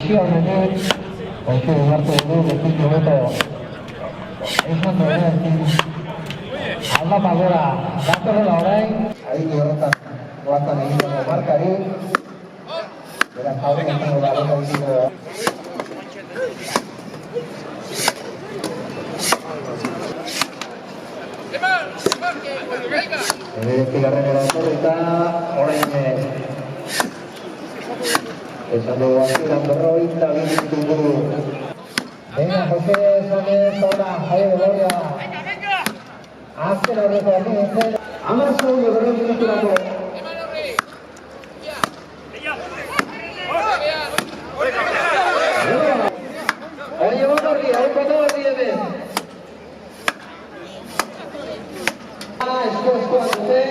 Honenek, oso ugartu du, betutu beto, esan duen, aldapa gora, datorrela orain, aditu horretan, guazan egin dugu markari, beraz aurrean izango da, bota egiteko. Zigarren eratorri eta orain esan dugu azkeran berroita bizitugu. Venga, Jose Sánchez, ahora, Javier Gloria. Azken aurreko erdin, hamar segundo berroita minuturako. Oye, Bonorri, hau koto berri hemen. Eskoa dute,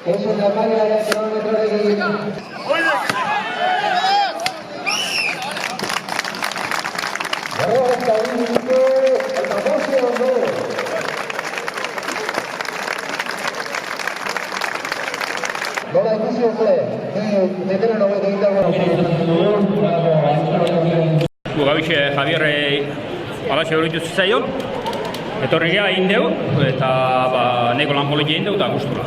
eso eta Maria kilometrorekin. Berrogeita bi minutu eta bost ondo. Nola ikusi dute, metero hogeita egin dago. Gabixe Javier alaxe horitu zitzaion, etorri geha egin dugu, eta neko lan poliki egin dugu eta gustura.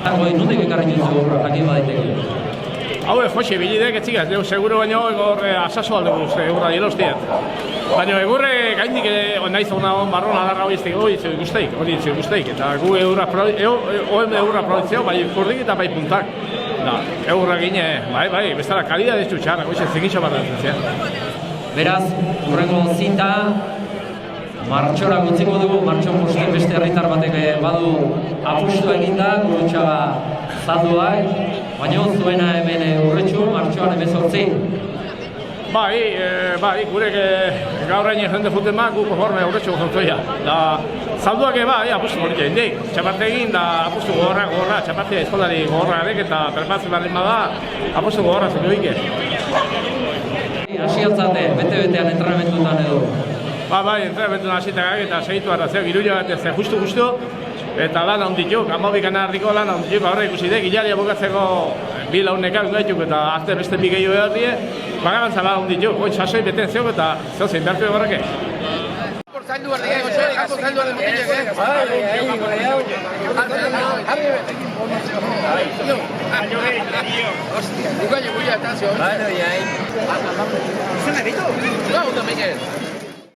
Nondik ekarri duzu jakin badaiteko? Hau Jose, bilidek etzik ez dugu, seguro baino egor asaso aldugu egurra dieloztiet. Baina egurre gaindik nahiz hona barron adarra hori izteko hori itzu guzteik, eta gu egurra provintzio, bai kurdik eta bai puntak. Egurra gine, bai, bestara kalidad ez txutxarra, goizen zekintxo bat dut. Beraz, urrengo zita, martxora gutziko dugu, martxon posten beste herritar batek badu apustu eginda, gurutxaga zalduak, baina zuena hemen urretxu, martxoan 18. Bai, gurek gaur hain jende juten ma, gu konforme urretxu jautoia. Zalduak bai, apustu politia indik, txaparte egin, da apustu gogorra, txaparte eskolari gogorra garek, eta perpatzen barren bada, apustu gogorra zenioike. Hasi altzate, bete-betean entrenamentutan edo? Bai, entrenamentutan hasitagak eta segitu arrazeak, iruia bat ez justu, eta lan handituk, amabik anarriko lan handituk, horre ikusi dek, hilaria bukatzeko bi launekak gaituk eta azte beste bi gehiago edardie, bagarantza lan handituk, oin sasoi beten zeok eta zeozein behartu egorrake. Zaildu behar dira, Jose, zaildu behar dira,